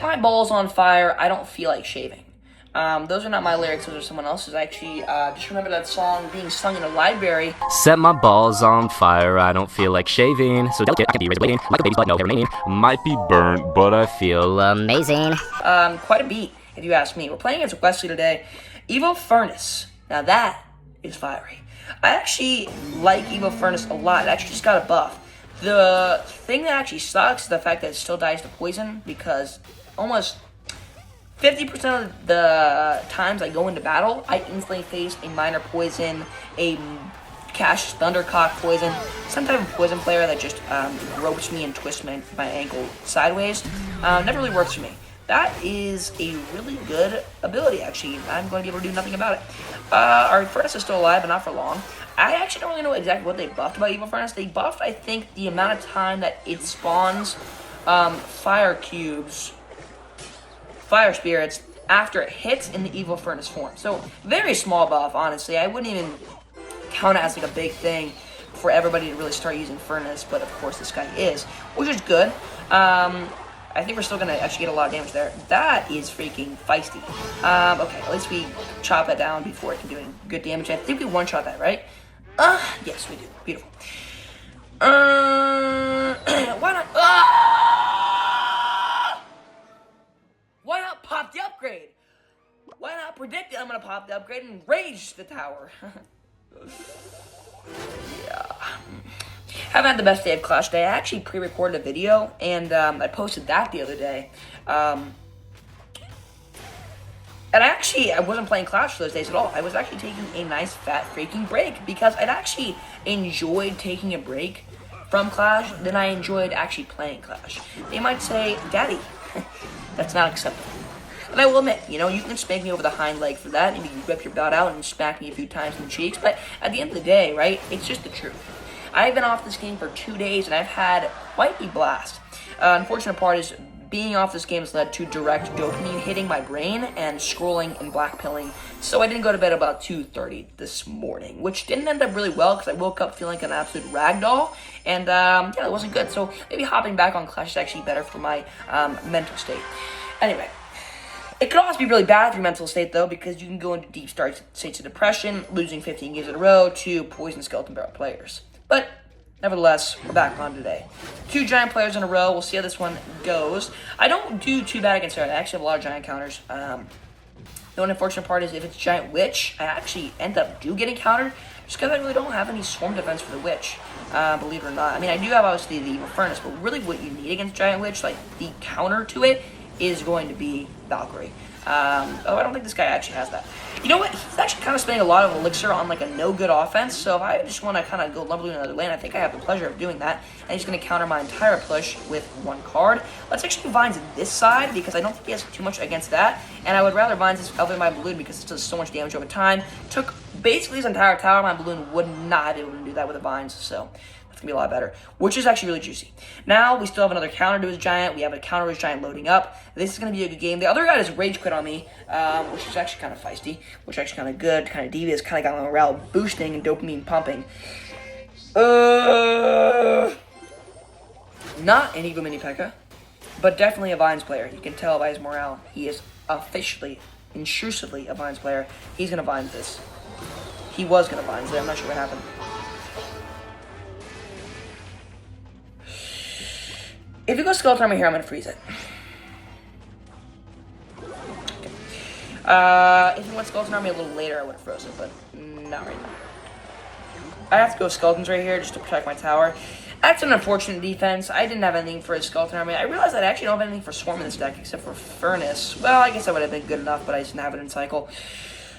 My balls on fire, I don't feel like shaving. Those are not my lyrics, those are someone else's. Actually, just remember that song being sung in a library. Set my balls on fire, I don't feel like shaving. So delicate, I can be raised waiting. Like a baby's butt, no hair remaining. Might be burnt, but I feel amazing. Quite a beat, if you ask me. We're playing against Wesley today. Evo Furnace. Now that is fiery. I actually like Evo Furnace a lot. It actually just got a buff. The thing that actually sucks is the fact that it still dies to poison, because almost 50% of the times I go into battle, I instantly face a minor poison, a Cash Thundercock poison, some type of poison player that just ropes me and twists my ankle sideways. Never really works for me. That is a really good ability, actually. I'm going to be able to do nothing about it. Our Furnace is still alive, but not for long. I actually don't really know exactly what they buffed about Evo Furnace. They buffed, I think, the amount of time that it spawns fire cubes, fire spirits, after it hits in the Evo Furnace form. So, very small buff, honestly. I wouldn't even count it as like a big thing for everybody to really start using Furnace, but of course this guy is, which is good. I think we're still going to actually get a lot of damage there. That is freaking feisty. Okay, at least we chop that down before it can do any good damage. I think we one-shot that, right? Yes, we do. Beautiful. Why not? Why not pop the upgrade? Why not predict that I'm going to pop the upgrade and rage the tower? Yeah. Haven't had the best day of Clash today. I actually pre-recorded a video, and I posted that the other day. And I wasn't playing Clash for those days at all. I was actually taking a nice fat freaking break, because I'd actually enjoyed taking a break from Clash than I enjoyed actually playing Clash. They might say, Daddy, that's not acceptable. And I will admit, you can spank me over the hind leg for that, and you can whip your belt out and smack me a few times in the cheeks, but at the end of the day, right, it's just the truth. I've been off this game for 2 days, and I've had quite a blast. Unfortunate part is being off this game has led to direct dopamine hitting my brain and scrolling and blackpilling, so I didn't go to bed about 2:30 this morning, which didn't end up really well, because I woke up feeling like an absolute ragdoll, and yeah, it wasn't good. So maybe hopping back on Clash is actually better for my mental state. Anyway. It could also be really bad for your mental state, though, because you can go into deep states of depression, losing 15 games in a row to poison skeleton barrel players. But, nevertheless, we're back on today. 2 giant players in a row. We'll see how this one goes. I don't do too bad against her. I actually have a lot of giant counters. The one unfortunate part is if it's giant witch, I actually end up getting countered, just because I really don't have any swarm defense for the witch, believe it or not. I mean, I do have, obviously, the Evil Furnace, but really what you need against giant witch, like, the counter to it, is going to be Valkyrie. I don't think this guy actually has that. You know what? He's actually kind of spending a lot of elixir on like a no-good offense, so if I just want to kind of go LumberLoon another lane, I think I have the pleasure of doing that, and he's going to counter my entire push with 1 card. Let's actually Vines this side, because I don't think he has too much against that, and I would rather Vines elevate my balloon, because it does so much damage over time. Took basically his entire tower. My balloon would not be able to do that with the Vines, so that's going to be a lot better, which is actually really juicy. Now, we still have another counter to his giant. We have a counter to his giant loading up. This is going to be a good game. The other guy does rage quit on me, which is actually kind of feisty, which is actually kind of good, kind of devious, kind of got my morale boosting and dopamine pumping. Not an Eagle Mini P.E.K.K.A, but definitely a Vines player. You can tell by his morale. He is officially, intrusively a Vines player. He's going to Vines this. He was going to Vines it. I'm not sure what happened. If you go Skeleton Army here, I'm going to freeze it. Okay. If you went Skeleton Army a little later, I would have frozen, but not right now. I have to go Skeletons right here just to protect my tower. That's an unfortunate defense. I didn't have anything for a Skeleton Army. I realized I actually don't have anything for Swarm in this deck except for Furnace. Well, I guess that would have been good enough, but I just didn't have it in cycle.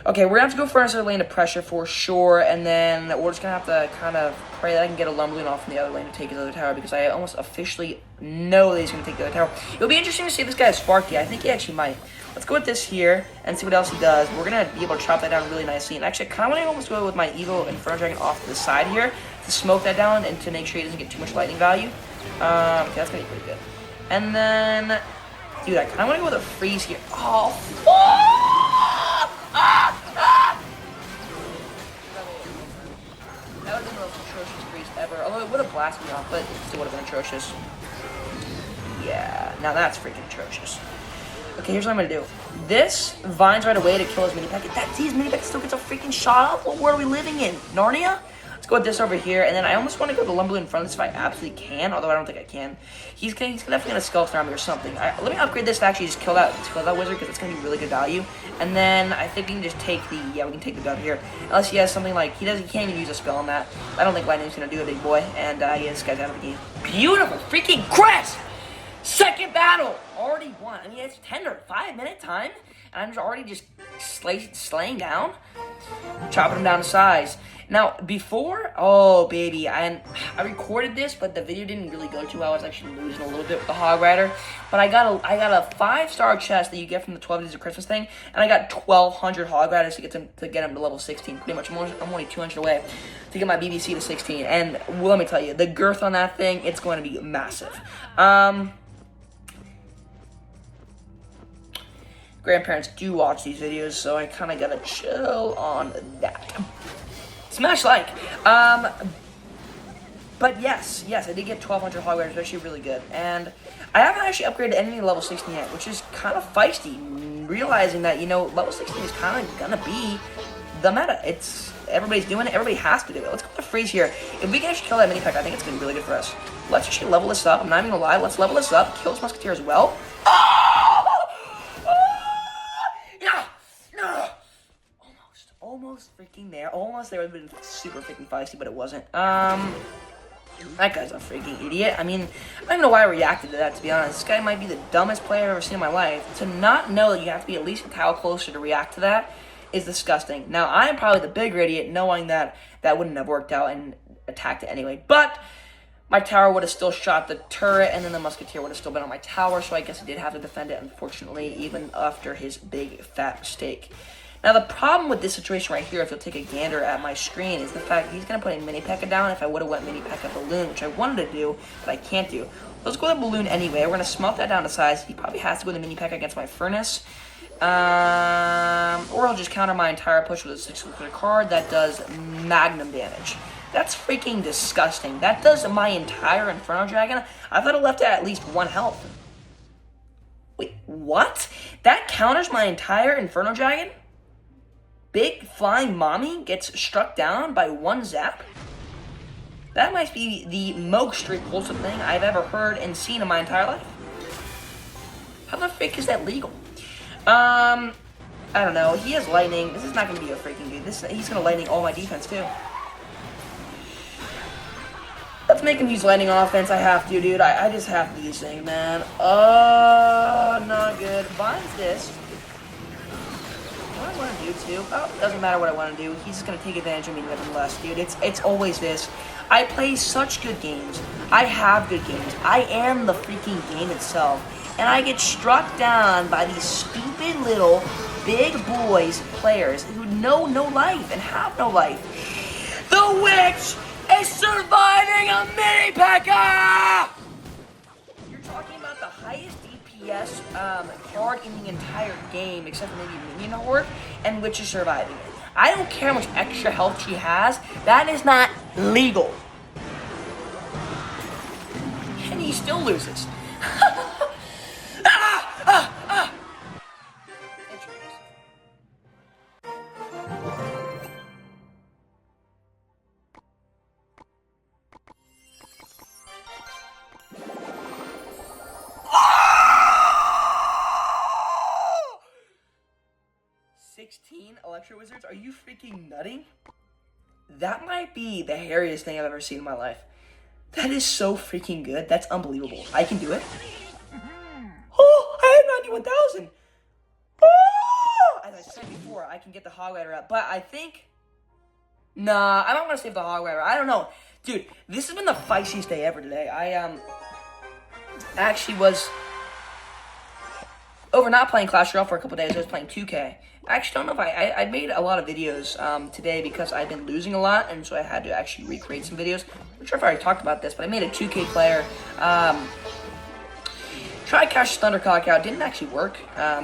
Okay, we're going to have to go Furnace or lane to pressure for sure, and then we're just going to have to kind of pray that I can get a LumberLoon off from the other lane to take his other tower, because I almost officially know that he's going to take the other tower. It'll be interesting to see if this guy has Sparky. I think he actually might. Let's go with this here and see what else he does. We're going to be able to chop that down really nicely, and actually I kind of want to almost go with my Eagle Inferno Dragon off to the side here to smoke that down and to make sure he doesn't get too much lightning value. Okay, that's going to be pretty good. And then, dude, I kind of want to go with a freeze here. Oh, fuck! That would have been the most atrocious freeze ever. Although it would have blasted me off, but it still would have been atrocious. Yeah, now that's freaking atrocious. Okay, here's what I'm gonna do. This vines right away to kill his mini packet. His mini packet still gets a freaking shot up. What world are we living in? Narnia? Let's go with this over here, and then I almost want to go to LumberLoon in front of this if I absolutely can, although I don't think I can. He's definitely gonna skeleton army or something. Let me upgrade this to actually just kill that wizard because it's gonna be really good value. And then I think we can just take we can take the dub here. Unless he has something like he can't even use a spell on that. I don't think lightning's gonna do it, big boy. And yeah, this guy's out of the game. Beautiful freaking crest! Second battle! Already won. I mean, it's 10 or 5-minute time, and I'm already just slaying down. Chopping him down to size. Now, before, oh, baby, I recorded this, but the video didn't really go too well. I was actually losing a little bit with the Hog Rider. But I got a 5-star chest that you get from the 12 Days of Christmas thing, and I got 1,200 Hog Riders to get him to level 16. Pretty much, I'm only 200 away to get my BBC to 16. And well, let me tell you, the girth on that thing, it's going to be massive. Grandparents do watch these videos, so I kind of gotta chill on that. Smash like. But yes, I did get 1,200 Hog Riders, actually really good. And I haven't actually upgraded any to level 16 yet, which is kind of feisty, realizing that, level 16 is kind of gonna be the meta. Everybody's doing it, everybody has to do it. Let's go to freeze here. If we can actually kill that mini pack, I think it's gonna be really good for us. Let's actually level this up. I'm not even gonna lie, let's level this up, kill this musketeer as well. Almost freaking there. Almost there. It would have been super freaking feisty, but it wasn't. That guy's a freaking idiot. I mean, I don't even know why I reacted to that, to be honest. This guy might be the dumbest player I've ever seen in my life. To not know that you have to be at least a tile closer to react to that is disgusting. Now, I'm probably the bigger idiot knowing that that wouldn't have worked out and attacked it anyway. But my tower would have still shot the turret, and then the musketeer would have still been on my tower, so I guess I did have to defend it, unfortunately, even after his big, fat mistake. Now, the problem with this situation right here, if you'll take a gander at my screen, is the fact that he's going to put a mini P.E.K.K.A down if I would have went mini P.E.K.K.A balloon, which I wanted to do, but I can't do. Let's go with a balloon anyway. We're going to smelt that down to size. He probably has to go with a mini P.E.K.K.A against my furnace. Or I'll just counter my entire push with a 6-click card that does magnum damage. That's freaking disgusting. That does my entire Inferno Dragon. I thought it left it at least 1 health. Wait, what? That counters my entire Inferno Dragon? Big Flying Mommy gets struck down by 1 zap? That might be the most repulsive thing I've ever heard and seen in my entire life. How the frick is that legal? I don't know. He has lightning. This is not going to be a freaking good. He's going to lightning all my defense, too. Let's make him use lightning on offense. I have to, dude. I just have to do these things, man. Not good. Binds this. What I want to do too, doesn't matter what I want to do. He's just gonna take advantage of me nevertheless, dude. It's always this. I play such good games. I have good games. I am the freaking game itself, and I get struck down by these stupid little big boys players who know no life and have no life. The witch is surviving a mini P.E.K.K.A! You're talking about the highest DPS card in the entire game, except for maybe Minion Horde, and Witch is surviving it. I don't care how much extra health she has. That is not legal. And he still loses. Electro Wizards? Are you freaking nutting? That might be the hairiest thing I've ever seen in my life. That is so freaking good. That's unbelievable. I can do it. Oh, I have 91,000. Oh! As I said before, I can get the Hog Rider up. But I think... Nah, I don't want to save the Hog Rider. I don't know. Dude, this has been the feistiest day ever today. I actually was... over not playing Clash Royale for a couple days. I was playing 2K. I actually don't know if I made a lot of videos today because I've been losing a lot, and so I had to actually recreate some videos. I'm not sure if I already talked about this, but I made a 2K player. Tried Cash Thundercock out, didn't actually work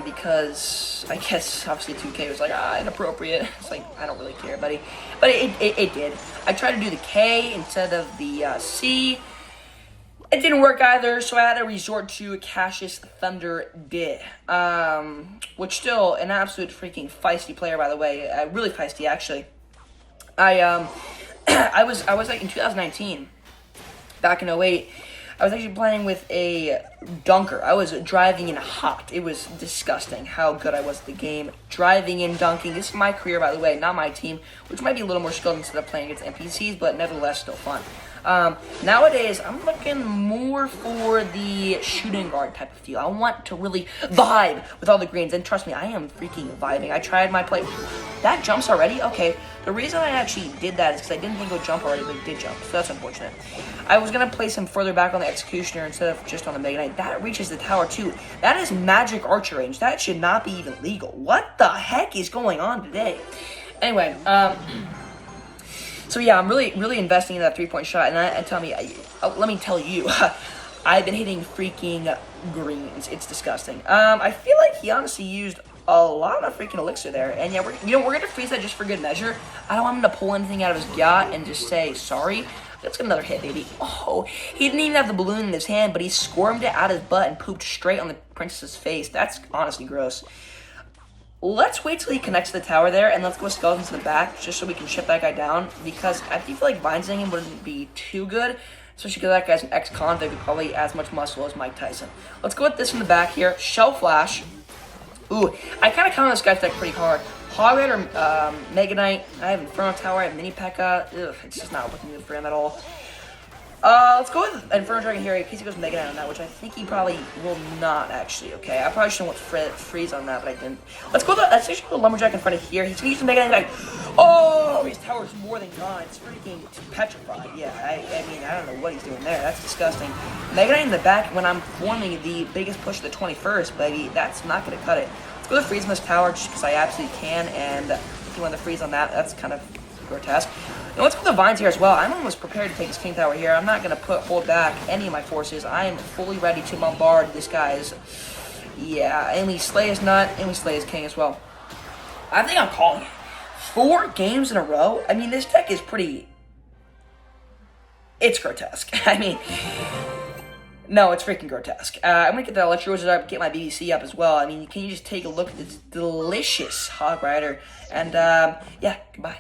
because I guess obviously 2K was like, inappropriate. It's like, I don't really care, buddy. But it did. I tried to do the K instead of the C. It didn't work either, so I had to resort to Cassius Thunder D, which still an absolute freaking feisty player, by the way, really feisty actually. I was like in 2019, back in 08. I was actually playing with a dunker. I was driving in hot. It was disgusting how good I was at the game. Driving in, dunking. This is my career, by the way, not my team, which might be a little more skilled instead of playing against NPCs, but nevertheless still fun. Nowadays, I'm looking more for the shooting guard type of feel. I want to really vibe with all the greens, and trust me, I am freaking vibing. I tried my play. That jumps already? Okay. The reason I actually did that is because I didn't think it would jump already, but it did jump, so that's unfortunate. I was going to place him further back on the Executioner instead of just on the Mega Knight. That reaches the tower, too. That is magic archer range. That should not be even legal. What the heck is going on today? Anyway, so yeah, I'm really investing in that 3-point shot, and let me tell you, I've been hitting freaking greens. It's disgusting. I feel like he honestly used a lot of freaking elixir there, and yeah, we're gonna freeze that just for good measure. I don't want him to pull anything out of his yacht and just say sorry. Let's get another hit, baby. Oh, he didn't even have the balloon in his hand, but he squirmed it out his butt and pooped straight on the princess's face. That's honestly gross. Let's wait till he connects to the tower there, and let's go skeletons in the back, just so we can shut that guy down, because I feel like binding him wouldn't be too good, especially because that guy's an ex-convict with probably as much muscle as Mike Tyson. Let's go with this from the back here. Shell Flash. Ooh, I kind of count this guy's deck pretty hard. Hog Rider, Mega Knight, I have Inferno Tower, I have Mini P.E.K.K.A. Ugh, it's just not looking good for him at all. Let's go with Inferno Dragon here in case he goes Mega Knight on that, which I think he probably will not actually, okay? I probably should have went Freeze on that, but I didn't. Let's actually go Lumberjack in front of here. He's gonna use the Mega Knight. Oh, his tower's more than gone. It's freaking petrified. Yeah, I mean, I don't know what he's doing there. That's disgusting. Mega Knight in the back when I'm forming the biggest push of the 21st, baby. That's not gonna cut it. Let's go to Freeze on this tower just because I absolutely can, and if you want to Freeze on that, that's kind of grotesque. Now let's go with the Vines here as well. I'm almost prepared to take this King Tower here. I'm not going to hold back any of my forces. I am fully ready to bombard this guy's... Yeah, and we slay his nut, and we slay his king as well. I think I'm calling it. 4 games in a row? I mean, this deck is pretty... It's grotesque. I mean... No, it's freaking grotesque. I'm going to get the Electro Wizard up, get my BBC up as well. I mean, can you just take a look at this delicious Hog Rider? And, yeah, goodbye.